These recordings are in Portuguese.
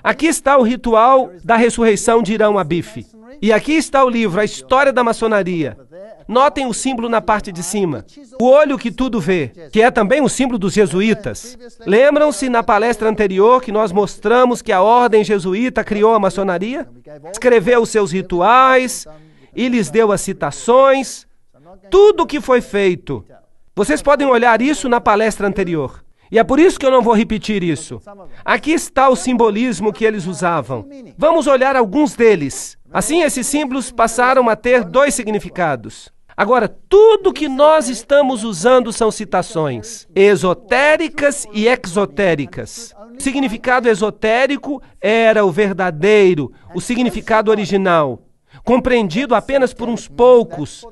Aqui está o ritual da ressurreição de Irão Abif. E aqui está o livro, A História da Maçonaria. Notem o símbolo na parte de cima. O olho que tudo vê, que é também o símbolo dos jesuítas. Lembram-se na palestra anterior que nós mostramos que a ordem jesuíta criou a maçonaria? Escreveu os seus rituais e lhes deu as citações. Tudo o que foi feito. Vocês podem olhar isso na palestra anterior. E é por isso que eu não vou repetir isso. Aqui está o simbolismo que eles usavam. Vamos olhar alguns deles. Assim, esses símbolos passaram a ter 2 significados. Agora, tudo que nós estamos usando são citações esotéricas e exotéricas. O significado esotérico era o verdadeiro, o significado original, compreendido apenas por uns poucos,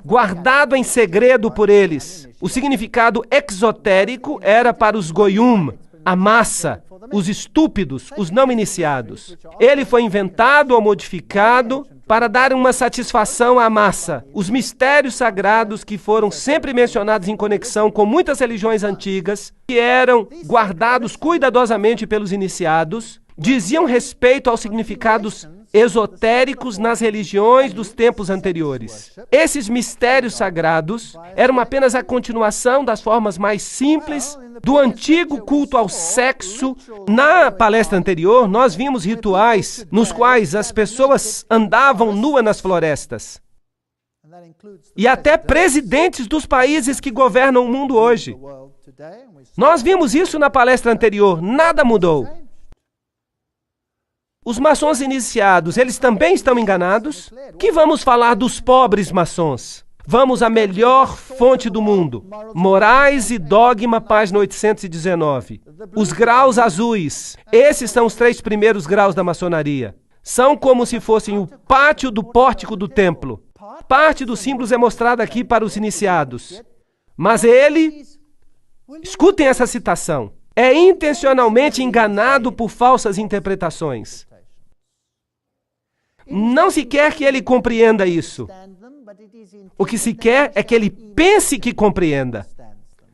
guardado em segredo por eles. O significado exotérico era para os goyum, a massa, os estúpidos, os não iniciados. Ele foi inventado ou modificado para dar uma satisfação à massa. Os mistérios sagrados que foram sempre mencionados em conexão com muitas religiões antigas, que eram guardados cuidadosamente pelos iniciados, diziam respeito aos significados esotéricos nas religiões dos tempos anteriores. Esses mistérios sagrados eram apenas a continuação das formas mais simples do antigo culto ao sexo. Na palestra anterior, nós vimos rituais nos quais as pessoas andavam nuas nas florestas. E até presidentes dos países que governam o mundo hoje. Nós vimos isso na palestra anterior, nada mudou. Os maçons iniciados, eles também estão enganados? Que vamos falar dos pobres maçons? Vamos à melhor fonte do mundo. Morais e Dogma, página 819. Os graus azuis. Esses são os 3 primeiros graus da maçonaria. São como se fossem o pátio do pórtico do templo. Parte dos símbolos é mostrada aqui para os iniciados. Mas ele, escutem essa citação, é intencionalmente enganado por falsas interpretações. Não se quer que ele compreenda isso. O que se quer é que ele pense que compreenda.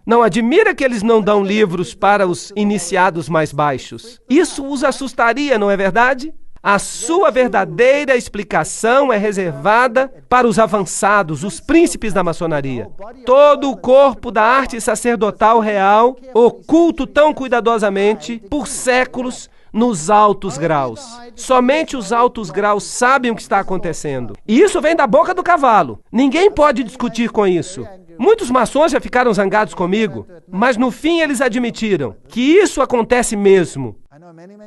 Não admira que eles não dão livros para os iniciados mais baixos. Isso os assustaria, não é verdade? A sua verdadeira explicação é reservada para os avançados, os príncipes da maçonaria. Todo o corpo da arte sacerdotal real, oculto tão cuidadosamente por séculos nos altos graus. Somente os altos graus sabem o que está acontecendo. E isso vem da boca do cavalo. Ninguém pode discutir com isso. Muitos maçons já ficaram zangados comigo, mas no fim eles admitiram que isso acontece mesmo.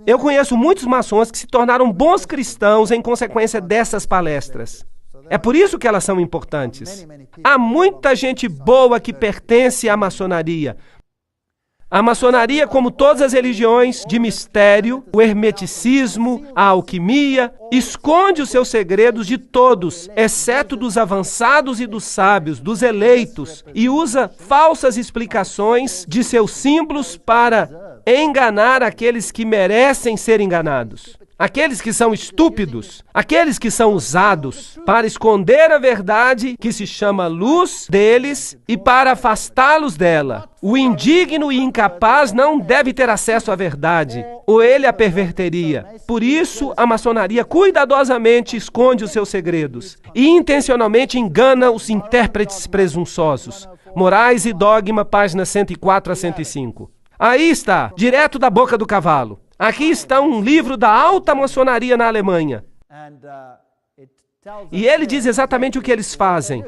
Eu conheço muitos maçons que se tornaram bons cristãos em consequência dessas palestras. É por isso que elas são importantes. Há muita gente boa que pertence à maçonaria. A maçonaria, como todas as religiões de mistério, o hermeticismo, a alquimia, esconde os seus segredos de todos, exceto dos avançados e dos sábios, dos eleitos, e usa falsas explicações de seus símbolos para enganar aqueles que merecem ser enganados. Aqueles que são estúpidos, aqueles que são usados para esconder a verdade que se chama luz deles e para afastá-los dela. O indigno e incapaz não deve ter acesso à verdade, ou ele a perverteria. Por isso, a maçonaria cuidadosamente esconde os seus segredos e intencionalmente engana os intérpretes presunçosos. Morais e Dogma, páginas 104 a 105. Aí está, direto da boca do cavalo. Aqui está um livro da alta maçonaria na Alemanha. E ele diz exatamente o que eles fazem.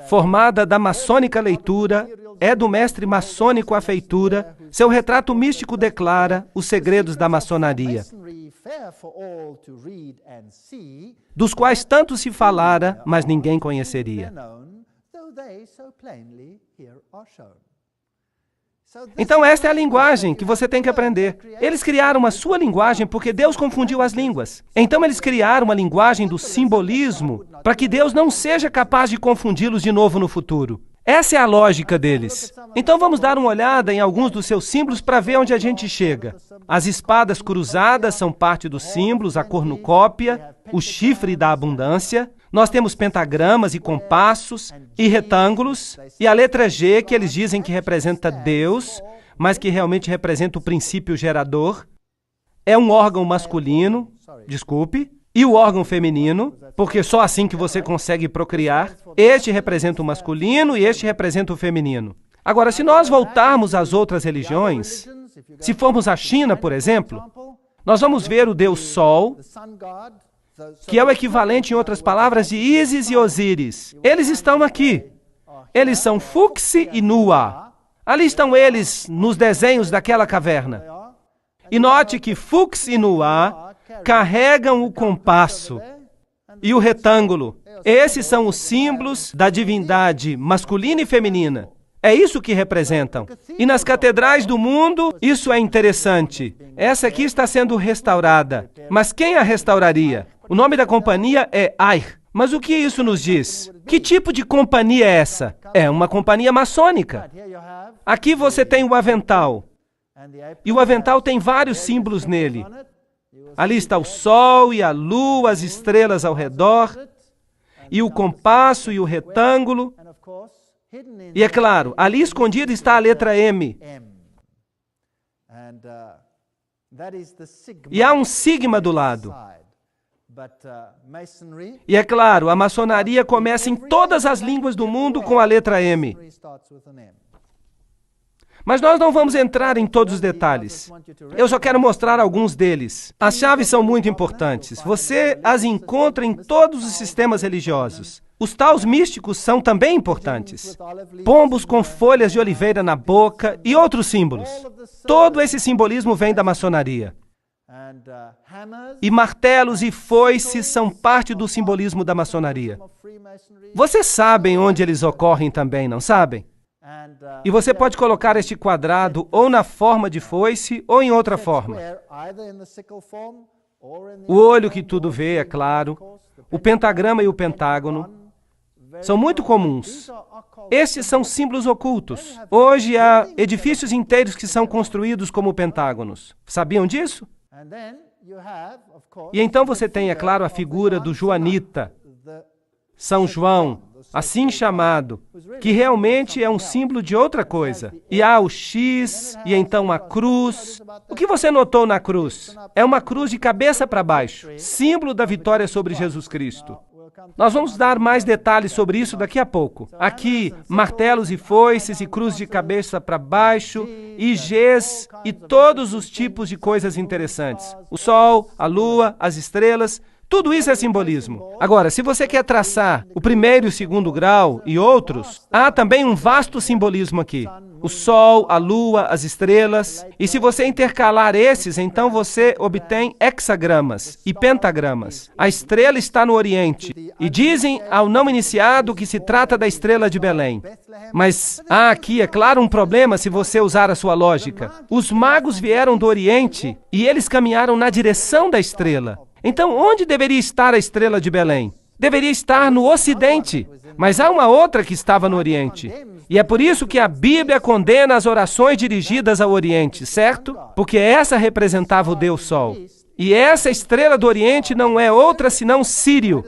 Formada da maçônica leitura, é do mestre maçônico a feitura, seu retrato místico declara os segredos da maçonaria, dos quais tanto se falara, mas ninguém conheceria. Então esta é a linguagem que você tem que aprender. Eles criaram uma sua linguagem porque Deus confundiu as línguas. Então eles criaram uma linguagem do simbolismo para que Deus não seja capaz de confundi-los de novo no futuro. Essa é a lógica deles. Então vamos dar uma olhada em alguns dos seus símbolos para ver onde a gente chega. As espadas cruzadas são parte dos símbolos, a cornucópia, o chifre da abundância. Nós temos pentagramas e compassos e retângulos, e a letra G, que eles dizem que representa Deus, mas que realmente representa o princípio gerador. É um órgão masculino, e o órgão feminino, porque só assim que você consegue procriar. Este representa o masculino e este representa o feminino. Agora, se nós voltarmos às outras religiões, se formos à China, por exemplo, nós vamos ver o Deus Sol, que é o equivalente, em outras palavras, de Ísis e Osíris. Eles estão aqui. Eles são Fuxi e Nua. Ali estão eles nos desenhos daquela caverna. E note que Fuxi e Nua carregam o compasso e o retângulo. Esses são os símbolos da divindade masculina e feminina. É isso que representam. E nas catedrais do mundo, isso é interessante. Essa aqui está sendo restaurada. Mas quem a restauraria? O nome da companhia é Air. Mas o que isso nos diz? Que tipo de companhia é essa? É uma companhia maçônica. Aqui você tem o avental. E o avental tem vários símbolos nele. Ali está o sol e a lua, as estrelas ao redor, e o compasso e o retângulo. E é claro, ali escondida está a letra M. E há um sigma do lado. E é claro, a maçonaria começa em todas as línguas do mundo com a letra M. Mas nós não vamos entrar em todos os detalhes. Eu só quero mostrar alguns deles. As chaves são muito importantes. Você as encontra em todos os sistemas religiosos. Os taus místicos são também importantes. Pombos com folhas de oliveira na boca e outros símbolos. Todo esse simbolismo vem da maçonaria. E martelos e foices são parte do simbolismo da maçonaria. Vocês sabem onde eles ocorrem também, não sabem? E você pode colocar este quadrado ou na forma de foice ou em outra forma. O olho que tudo vê, é claro. O pentagrama e o pentágono são muito comuns. Estes são símbolos ocultos. Hoje há edifícios inteiros que são construídos como pentágonos. Sabiam disso? E então você tem, é claro, a figura do Joanita, São João, assim chamado, que realmente é um símbolo de outra coisa. E há o X, e então a cruz. O que você notou na cruz? É uma cruz de cabeça para baixo, símbolo da vitória sobre Jesus Cristo. Nós vamos dar mais detalhes sobre isso daqui a pouco. Aqui, martelos e foices e cruz de cabeça para baixo, e Gs e todos os tipos de coisas interessantes. O sol, a lua, as estrelas, tudo isso é simbolismo. Agora, se você quer traçar o primeiro e o segundo grau e outros, há também um vasto simbolismo aqui. O sol, a lua, as estrelas. E se você intercalar esses, então você obtém hexagramas e pentagramas. A estrela está no Oriente. E dizem ao não iniciado que se trata da estrela de Belém. Mas há aqui, é claro, um problema se você usar a sua lógica. Os magos vieram do Oriente e eles caminharam na direção da estrela. Então, onde deveria estar a estrela de Belém? Deveria estar no Ocidente, mas há uma outra que estava no Oriente. E é por isso que a Bíblia condena as orações dirigidas ao Oriente, certo? Porque essa representava o Deus Sol. E essa estrela do Oriente não é outra senão Sírio,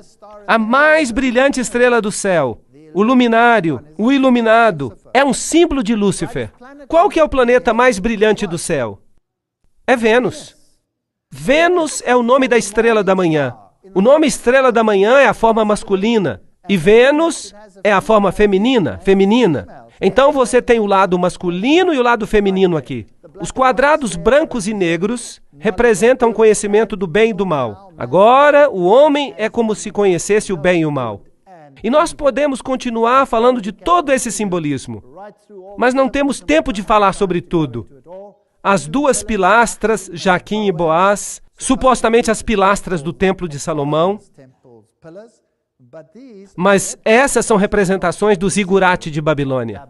a mais brilhante estrela do céu. O luminário, o iluminado, é um símbolo de Lúcifer. Qual que é o planeta mais brilhante do céu? É Vênus. Vênus é o nome da estrela da manhã. O nome estrela da manhã é a forma masculina. E Vênus é a forma feminina. Então você tem o lado masculino e o lado feminino aqui. Os quadrados brancos e negros representam o conhecimento do bem e do mal. Agora, o homem é como se conhecesse o bem e o mal. E nós podemos continuar falando de todo esse simbolismo. Mas não temos tempo de falar sobre tudo. As duas pilastras, Jaquim e Boaz, supostamente as pilastras do Templo de Salomão, mas essas são representações do zigurate de Babilônia.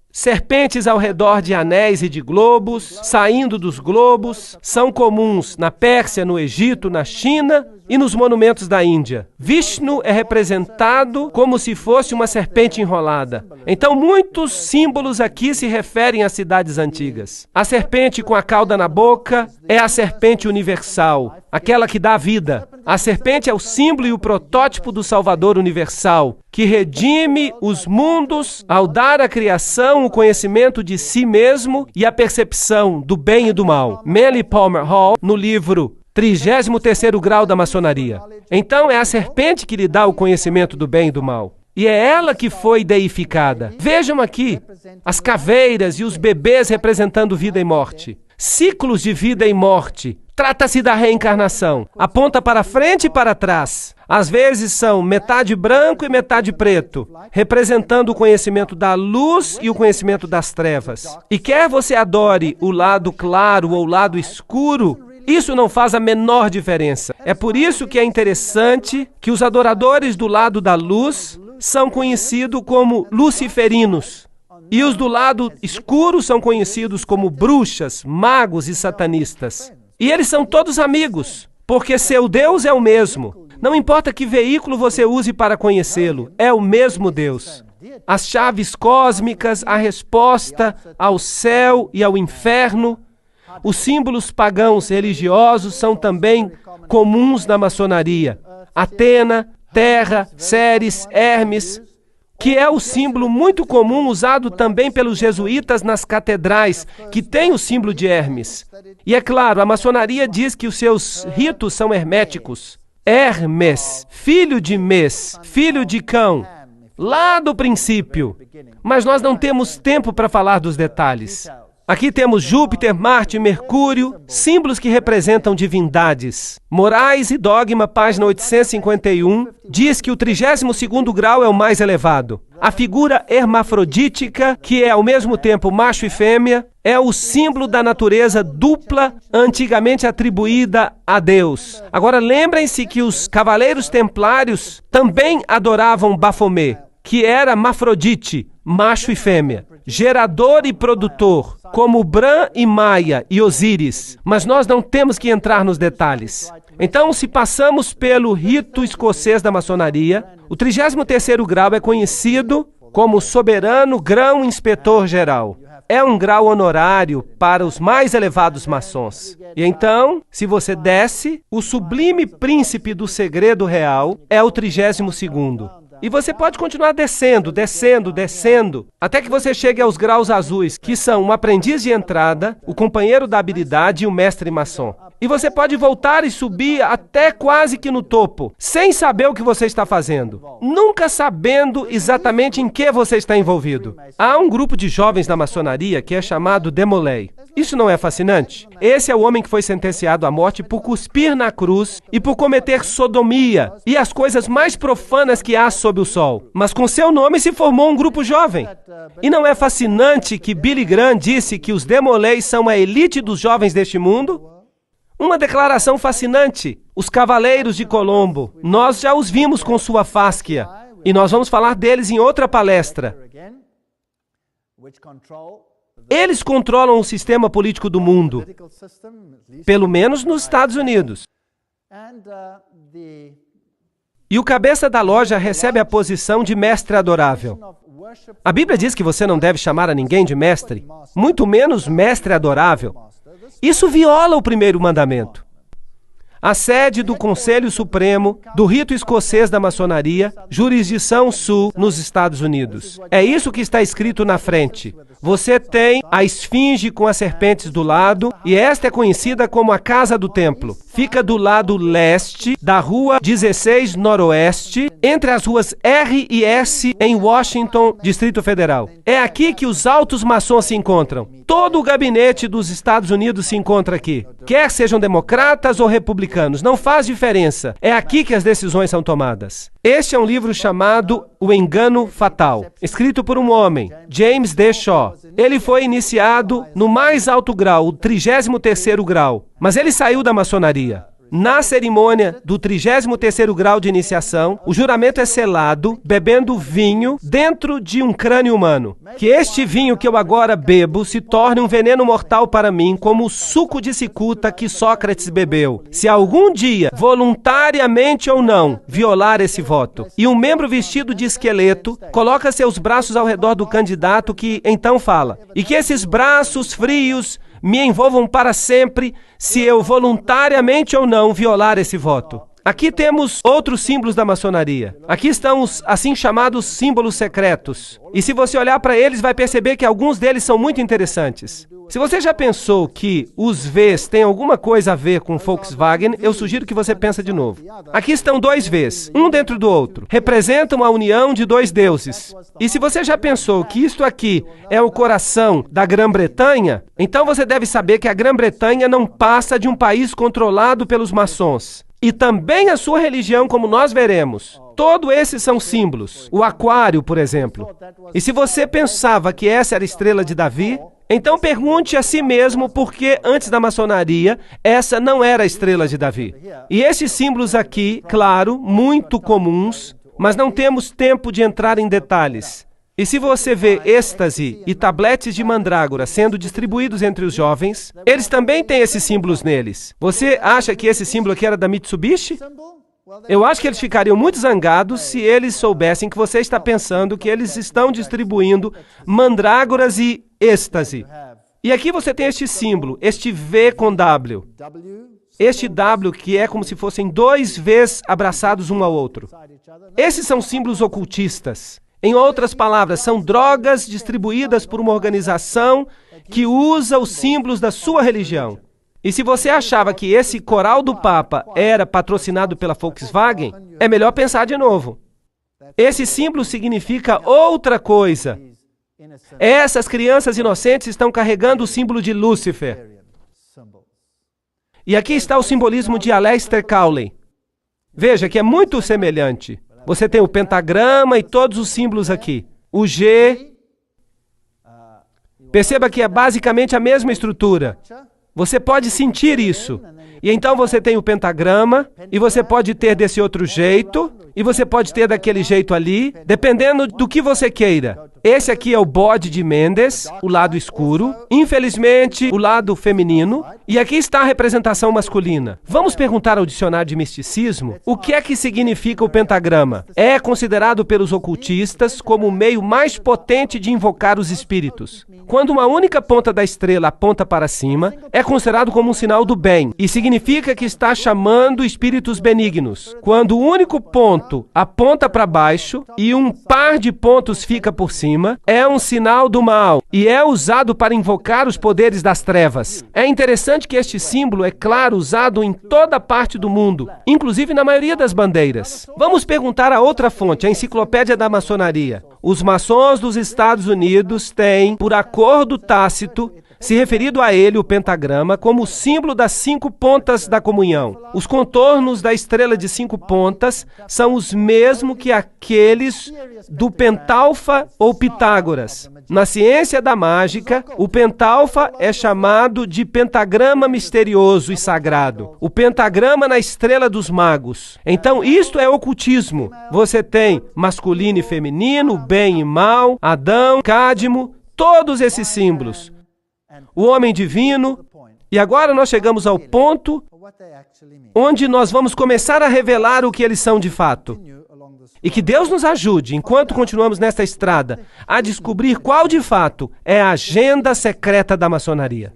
Serpentes ao redor de anéis e de globos, saindo dos globos, são comuns na Pérsia, no Egito, na China e nos monumentos da Índia. Vishnu é representado como se fosse uma serpente enrolada. Então, muitos símbolos aqui se referem às cidades antigas. A serpente com a cauda na boca é a serpente universal, aquela que dá vida. A serpente é o símbolo e o protótipo do Salvador universal, que redime os mundos ao dar à criação o conhecimento de si mesmo e a percepção do bem e do mal. Manly Palmer Hall, no livro 33º Grau da Maçonaria. Então é a serpente que lhe dá o conhecimento do bem e do mal. E é ela que foi deificada. Vejam aqui, as caveiras e os bebês representando vida e morte. Ciclos de vida e morte. Trata-se da reencarnação. Aponta para frente e para trás. Às vezes são metade branco e metade preto, representando o conhecimento da luz e o conhecimento das trevas. E quer você adore o lado claro ou o lado escuro, isso não faz a menor diferença. É por isso que é interessante que os adoradores do lado da luz são conhecidos como luciferinos. E os do lado escuro são conhecidos como bruxas, magos e satanistas. E eles são todos amigos, porque seu Deus é o mesmo. Não importa que veículo você use para conhecê-lo, é o mesmo Deus. As chaves cósmicas, a resposta ao céu e ao inferno, os símbolos pagãos religiosos são também comuns na maçonaria. Atena, Terra, Ceres, Hermes, que é o símbolo muito comum usado também pelos jesuítas nas catedrais, que tem o símbolo de Hermes. E é claro, a maçonaria diz que os seus ritos são herméticos. Hermes, filho de Mes, filho de Cão, lá do princípio. Mas nós não temos tempo para falar dos detalhes. Aqui temos Júpiter, Marte e Mercúrio, símbolos que representam divindades. Morais e Dogma, página 851, diz que o 32º grau é o mais elevado. A figura hermafrodítica, que é ao mesmo tempo macho e fêmea, é o símbolo da natureza dupla antigamente atribuída a Deus. Agora lembrem-se que os cavaleiros templários também adoravam Baphomet, que era Mafrodite, macho e fêmea, gerador e produtor, como Bran e Maia e Osíris, mas nós não temos que entrar nos detalhes. Então, se passamos pelo rito escocês da maçonaria, o 33º grau é conhecido como soberano grão-inspetor-geral. É um grau honorário para os mais elevados maçons. E então, se você desce, o sublime príncipe do segredo real é o 32º. E você pode continuar descendo, descendo, descendo, até que você chegue aos graus azuis, que são um aprendiz de entrada, o companheiro da habilidade e o mestre maçom. E você pode voltar e subir até quase que no topo, sem saber o que você está fazendo, nunca sabendo exatamente em que você está envolvido. Há um grupo de jovens na maçonaria que é chamado Demolay. Isso não é fascinante? Esse é o homem que foi sentenciado à morte por cuspir na cruz e por cometer sodomia e as coisas mais profanas que há sob o sol. Mas com seu nome se formou um grupo jovem. E não é fascinante que Billy Graham disse que os Demolays são a elite dos jovens deste mundo? Uma declaração fascinante. Os Cavaleiros de Colombo. Nós já os vimos com sua fásquia. E nós vamos falar deles em outra palestra. Eles controlam o sistema político do mundo, pelo menos nos Estados Unidos. E o cabeça da loja recebe a posição de mestre adorável. A Bíblia diz que você não deve chamar a ninguém de mestre, muito menos mestre adorável. Isso viola o primeiro mandamento. A sede do Conselho Supremo, do rito escocês da maçonaria, jurisdição sul, nos Estados Unidos. É isso que está escrito na frente. Você tem a esfinge com as serpentes do lado, e esta é conhecida como a Casa do Templo. Fica do lado leste da Rua 16 Noroeste, entre as ruas R e S, em Washington, Distrito Federal. É aqui que os altos maçons se encontram. Todo o gabinete dos Estados Unidos se encontra aqui. Quer sejam democratas ou republicanos, não faz diferença. É aqui que as decisões são tomadas. Este é um livro chamado O Engano Fatal, escrito por um homem, James D. Shaw. Ele foi iniciado no mais alto grau, o 33º grau, mas ele saiu da maçonaria. Na cerimônia do 33º grau de iniciação, o juramento é selado, bebendo vinho dentro de um crânio humano. Que este vinho que eu agora bebo se torne um veneno mortal para mim, como o suco de cicuta que Sócrates bebeu. Se algum dia, voluntariamente ou não, violar esse voto. E um membro vestido de esqueleto coloca seus braços ao redor do candidato que então fala. E que esses braços frios me envolvam para sempre se eu voluntariamente ou não violar esse voto. Aqui temos outros símbolos da maçonaria. Aqui estão os assim chamados símbolos secretos. E se você olhar para eles, vai perceber que alguns deles são muito interessantes. Se você já pensou que os Vs têm alguma coisa a ver com Volkswagen, eu sugiro que você pense de novo. Aqui estão dois Vs, um dentro do outro. Representam a união de dois deuses. E se você já pensou que isto aqui é o coração da Grã-Bretanha, então você deve saber que a Grã-Bretanha não passa de um país controlado pelos maçons. E também a sua religião, como nós veremos. Todos esses são símbolos. O aquário, por exemplo. E se você pensava que essa era a estrela de Davi, então pergunte a si mesmo por que antes da maçonaria essa não era a estrela de Davi. E esses símbolos aqui, claro, muito comuns, mas não temos tempo de entrar em detalhes. E se você vê êxtase e tabletes de mandrágora sendo distribuídos entre os jovens, eles também têm esses símbolos neles. Você acha que esse símbolo aqui era da Mitsubishi? Eu acho que eles ficariam muito zangados se eles soubessem que você está pensando que eles estão distribuindo mandrágoras e êxtase. E aqui você tem este símbolo, este V com W. Este W que é como se fossem dois Vs abraçados um ao outro. Esses são símbolos ocultistas. Em outras palavras, são drogas distribuídas por uma organização que usa os símbolos da sua religião. E se você achava que esse coral do Papa era patrocinado pela Volkswagen, é melhor pensar de novo. Esse símbolo significa outra coisa. Essas crianças inocentes estão carregando o símbolo de Lúcifer. E aqui está o simbolismo de Aleister Crowley. Veja que é muito semelhante. Você tem o pentagrama e todos os símbolos aqui. O G. Perceba que é basicamente a mesma estrutura. Você pode sentir isso. E então você tem o pentagrama, e você pode ter desse outro jeito, e você pode ter daquele jeito ali, dependendo do que você queira. Esse aqui é o bode de Mendes, o lado escuro. Infelizmente, o lado feminino. E aqui está a representação masculina. Vamos perguntar ao dicionário de misticismo o que é que significa o pentagrama. É considerado pelos ocultistas como o meio mais potente de invocar os espíritos. Quando uma única ponta da estrela aponta para cima, é considerado como um sinal do bem, e significa que está chamando espíritos benignos. Quando o único ponto aponta para baixo e um par de pontos fica por cima, é um sinal do mal e é usado para invocar os poderes das trevas. É interessante que este símbolo é, claro, usado em toda parte do mundo, inclusive na maioria das bandeiras. Vamos perguntar a outra fonte, a Enciclopédia da Maçonaria. Os maçons dos Estados Unidos têm, por acordo tácito, se referido a ele, o pentagrama, como símbolo das 5 pontas da comunhão. Os contornos da estrela de 5 pontas são os mesmos que aqueles do pentalfa ou Pitágoras. Na ciência da mágica, o pentalfa é chamado de pentagrama misterioso e sagrado. O pentagrama na estrela dos magos. Então, isto é ocultismo. Você tem masculino e feminino, bem e mal, Adão, Cádmo, todos esses símbolos. O homem divino. E agora nós chegamos ao ponto onde nós vamos começar a revelar o que eles são de fato. E que Deus nos ajude, enquanto continuamos nesta estrada, a descobrir qual de fato é a agenda secreta da maçonaria.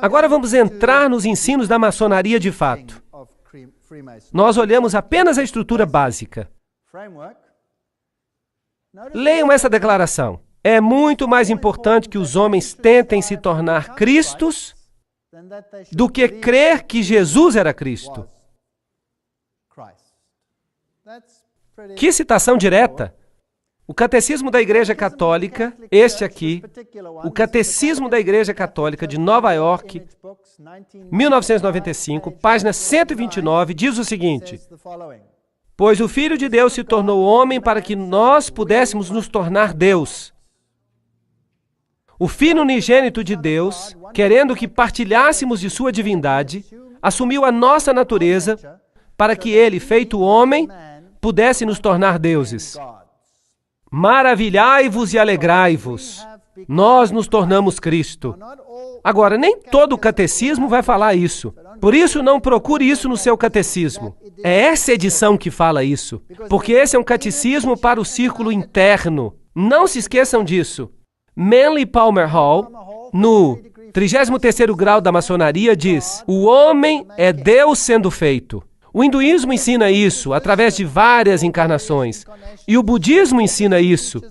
Agora vamos entrar nos ensinos da maçonaria de fato. Nós olhamos apenas a estrutura básica. Leiam essa declaração. É muito mais importante que os homens tentem se tornar Cristos do que crer que Jesus era Cristo. Que citação direta! O Catecismo da Igreja Católica, este aqui, o Catecismo da Igreja Católica de Nova York, 1995, página 129, diz o seguinte: pois o Filho de Deus se tornou homem para que nós pudéssemos nos tornar Deus. O Filho unigênito de Deus, querendo que partilhássemos de sua divindade, assumiu a nossa natureza para que ele, feito homem, pudesse nos tornar deuses. Maravilhai-vos e alegrai-vos. Nós nos tornamos Cristo. Agora, nem todo catecismo vai falar isso. Por isso, não procure isso no seu catecismo. É essa edição que fala isso. Porque esse é um catecismo para o círculo interno. Não se esqueçam disso. Manly Palmer Hall, no 33º grau da maçonaria, diz: o homem é Deus sendo feito. O hinduísmo ensina isso através de várias encarnações. E o budismo ensina isso,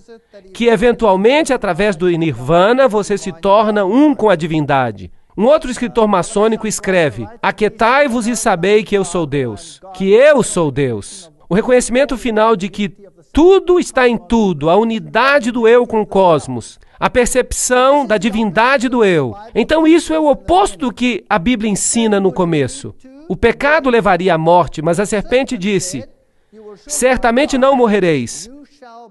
que eventualmente, através do nirvana, você se torna um com a divindade. Um outro escritor maçônico escreve: aquietai-vos e sabei que eu sou Deus, que eu sou Deus. O reconhecimento final de que tudo está em tudo, a unidade do eu com o cosmos, a percepção da divindade do eu. Então isso é o oposto do que a Bíblia ensina no começo. O pecado levaria à morte, mas a serpente disse: certamente não morrereis,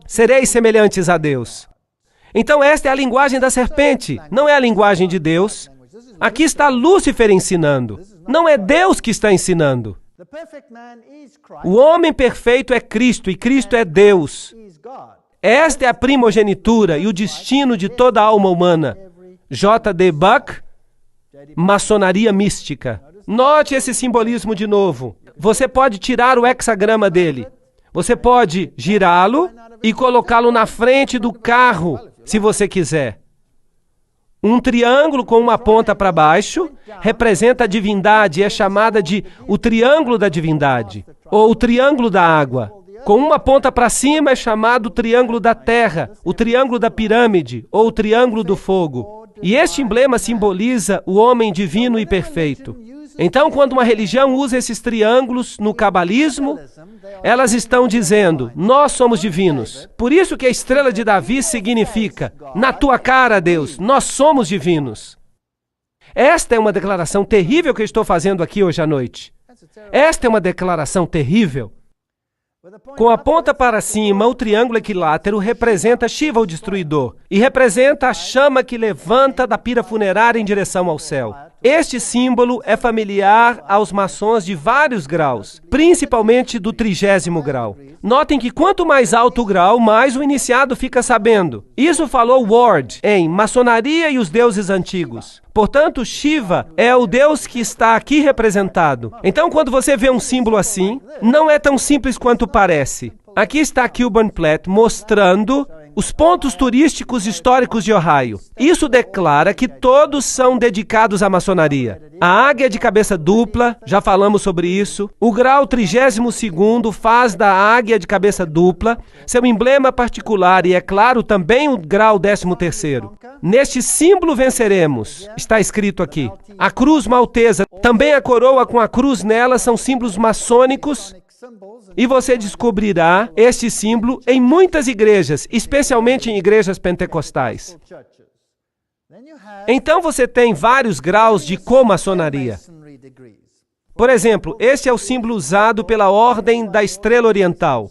sereis semelhantes a Deus. Então esta é a linguagem da serpente, não é a linguagem de Deus. Aqui está Lúcifer ensinando, não é Deus que está ensinando. O homem perfeito é Cristo e Cristo é Deus. Esta é a primogenitura e o destino de toda a alma humana. J.D. Buck, Maçonaria Mística. Note esse simbolismo de novo. Você pode tirar o hexagrama dele. Você pode girá-lo e colocá-lo na frente do carro, se você quiser. Um triângulo com uma ponta para baixo representa a divindade e é chamada de o triângulo da divindade, ou o triângulo da água. Com uma ponta para cima é chamado o triângulo da terra, o triângulo da pirâmide, ou o triângulo do fogo. E este emblema simboliza o homem divino e perfeito. Então, quando uma religião usa esses triângulos no cabalismo, elas estão dizendo: nós somos divinos. Por isso que a estrela de Davi significa: na tua cara, Deus, nós somos divinos. Esta é uma declaração terrível que eu estou fazendo aqui hoje à noite. Esta é uma declaração terrível. Com a ponta para cima, o triângulo equilátero representa Shiva, o destruidor, e representa a chama que levanta da pira funerária em direção ao céu. Este símbolo é familiar aos maçons de vários graus, principalmente do 30º grau. Notem que quanto mais alto o grau, mais o iniciado fica sabendo. Isso falou Ward em Maçonaria e os Deuses Antigos. Portanto, Shiva é o Deus que está aqui representado. Então, quando você vê um símbolo assim, não é tão simples quanto parece. Aqui está Kilburn Platt mostrando os pontos turísticos históricos de Ohio. Isso declara que todos são dedicados à maçonaria. A águia de cabeça dupla, já falamos sobre isso. O grau 32º faz da águia de cabeça dupla seu emblema particular e, é claro, também o grau 13º. Neste símbolo venceremos, está escrito aqui. A cruz maltesa, também a coroa com a cruz nela, são símbolos maçônicos. E você descobrirá este símbolo em muitas igrejas, especialmente em igrejas pentecostais. Então você tem vários graus de comaçonaria. Por exemplo, este é o símbolo usado pela Ordem da Estrela Oriental,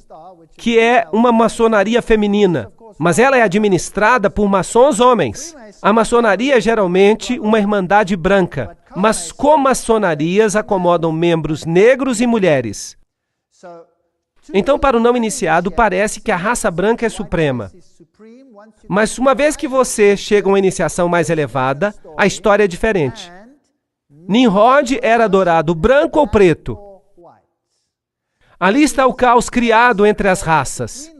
que é uma maçonaria feminina, mas ela é administrada por maçons homens. A maçonaria é geralmente uma irmandade branca, mas comaçonarias acomodam membros negros e mulheres. Então, para o não iniciado, parece que a raça branca é suprema. Mas uma vez que você chega a uma iniciação mais elevada, a história é diferente. Nimrod era adorado branco ou preto. Ali está o caos criado entre as raças.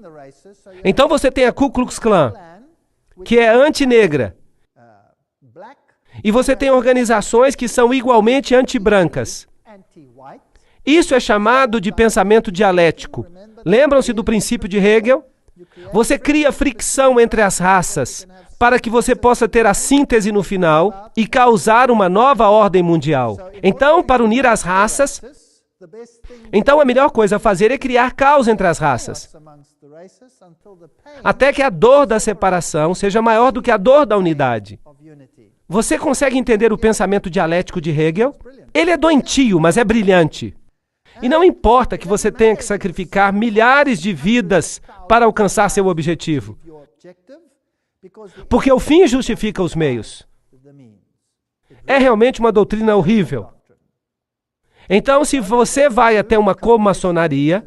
Então você tem a Ku Klux Klan, que é anti-negra. E você tem organizações que são igualmente anti-brancas. Isso é chamado de pensamento dialético. Lembram-se do princípio de Hegel? Você cria fricção entre as raças para que você possa ter a síntese no final e causar uma nova ordem mundial. Então, para unir as raças, a melhor coisa a fazer é criar caos entre as raças, até que a dor da separação seja maior do que a dor da unidade. Você consegue entender o pensamento dialético de Hegel? Ele é doentio, mas é brilhante. E não importa que você tenha que sacrificar milhares de vidas para alcançar seu objetivo, porque o fim justifica os meios. É realmente uma doutrina horrível. Então, se você vai até uma comaçonaria,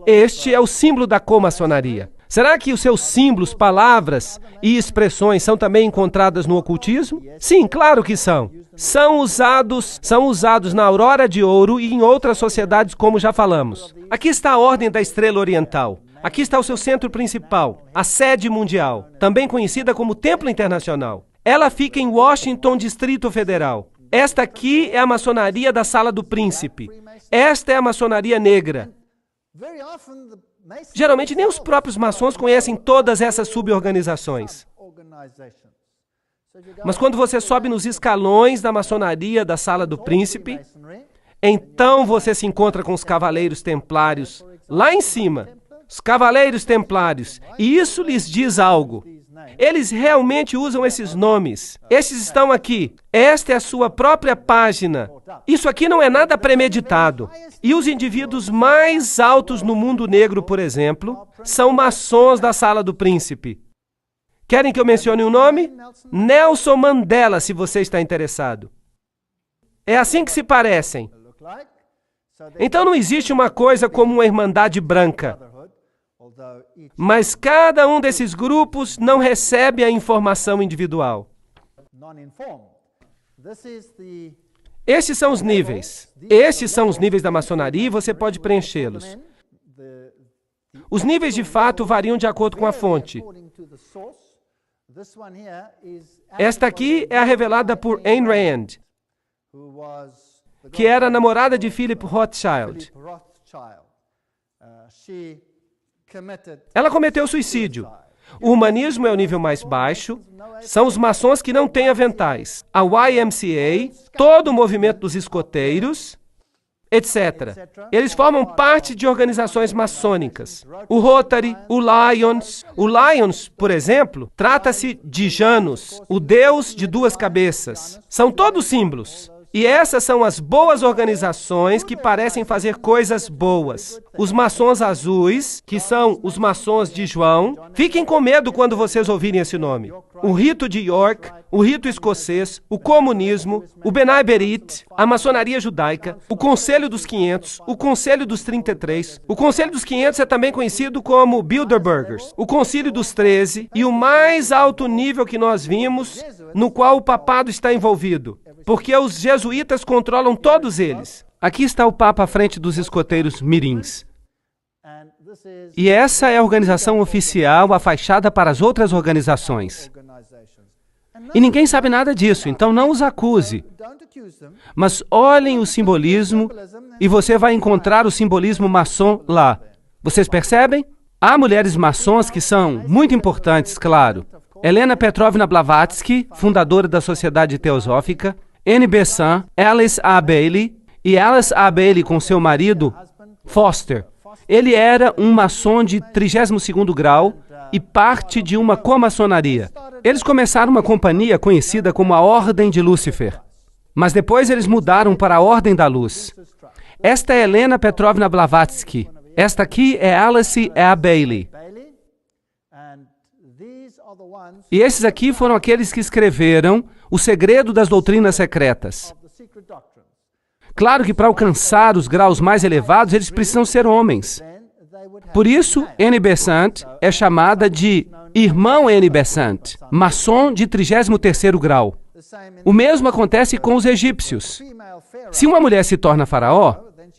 este é o símbolo da comaçonaria. Será que os seus símbolos, palavras e expressões são também encontradas no ocultismo? Sim, claro que são. São usados na Aurora de Ouro e em outras sociedades, como já falamos. Aqui está a Ordem da Estrela Oriental. Aqui está o seu centro principal, a sede mundial, também conhecida como Templo Internacional. Ela fica em Washington, Distrito Federal. Esta aqui é a maçonaria da Sala do Príncipe. Esta é a maçonaria negra. Geralmente, nem os próprios maçons conhecem todas essas suborganizações. Mas quando você sobe nos escalões da maçonaria da Sala do Príncipe, então você se encontra com os Cavaleiros Templários lá em cima. Os Cavaleiros Templários. E isso lhes diz algo. Eles realmente usam esses nomes. Esses estão aqui. Esta é a sua própria página. Isso aqui não é nada premeditado. E os indivíduos mais altos no mundo negro, por exemplo, são maçons da Sala do Príncipe. Querem que eu mencione um nome? Nelson Mandela, se você está interessado. É assim que se parecem. Então não existe uma coisa como uma irmandade branca. Mas cada um desses grupos não recebe a informação individual. Estes são os níveis. Estes são os níveis da maçonaria e você pode preenchê-los. Os níveis de fato variam de acordo com a fonte. Esta aqui é a revelada por Ayn Rand, que era a namorada de Philip Rothschild. Ela cometeu suicídio. O humanismo é o nível mais baixo. São os maçons que não têm aventais. A YMCA, todo o movimento dos escoteiros, etc. Eles formam parte de organizações maçônicas. O Rotary, o Lions. O Lions, por exemplo, trata-se de Janus, o deus de duas cabeças. São todos símbolos. E essas são as boas organizações que parecem fazer coisas boas. Os maçons azuis, que são os maçons de João, fiquem com medo quando vocês ouvirem esse nome. O rito de York, o rito escocês, o comunismo, o Benai Berit, a maçonaria judaica, o Conselho dos 500, o Conselho dos 33. O Conselho dos 500 é também conhecido como Bilderbergers, o Concílio dos 13 e o mais alto nível que nós vimos, no qual o papado está envolvido. Porque os jesuítas controlam todos eles. Aqui está o Papa à frente dos escoteiros mirins. E essa é a organização oficial, a fachada para as outras organizações. E ninguém sabe nada disso, então não os acuse. Mas olhem o simbolismo e você vai encontrar o simbolismo maçom lá. Vocês percebem? Há mulheres maçons que são muito importantes, claro. Helena Petrovna Blavatsky, fundadora da Sociedade Teosófica, Annie Besant, Alice A. Bailey, e Alice A. Bailey com seu marido, Foster. Ele era um maçom de 32º grau e parte de uma comaçonaria. Eles começaram uma companhia conhecida como a Ordem de Lúcifer, mas depois eles mudaram para a Ordem da Luz. Esta é Helena Petrovna Blavatsky. Esta aqui é Alice A. Bailey. E esses aqui foram aqueles que escreveram O Segredo das Doutrinas Secretas. Claro que para alcançar os graus mais elevados, eles precisam ser homens. Por isso, Annie Besant é chamada de Irmão Annie Besant, maçom de 33º grau. O mesmo acontece com os egípcios. Se uma mulher se torna faraó,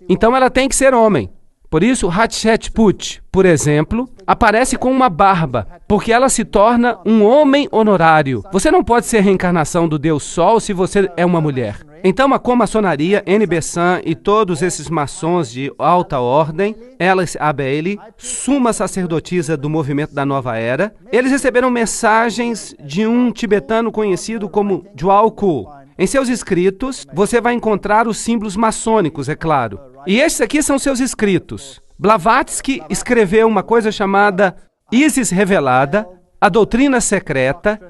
então ela tem que ser homem. Por isso, Hatshepsut, por exemplo, aparece com uma barba, porque ela se torna um homem honorário. Você não pode ser reencarnação do Deus Sol se você é uma mulher. Então, a comaçonaria, Annie Besant e todos esses maçons de alta ordem, Alice A. Bailey, suma sacerdotisa do movimento da Nova Era, eles receberam mensagens de um tibetano conhecido como Djwhal Khul. Em seus escritos, você vai encontrar os símbolos maçônicos, é claro. E estes aqui são seus escritos. Blavatsky escreveu uma coisa chamada Isis Revelada, a Doutrina Secreta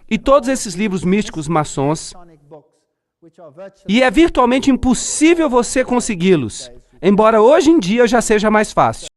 e todos esses livros místicos maçons. E é virtualmente impossível você consegui-los, embora hoje em dia já seja mais fácil.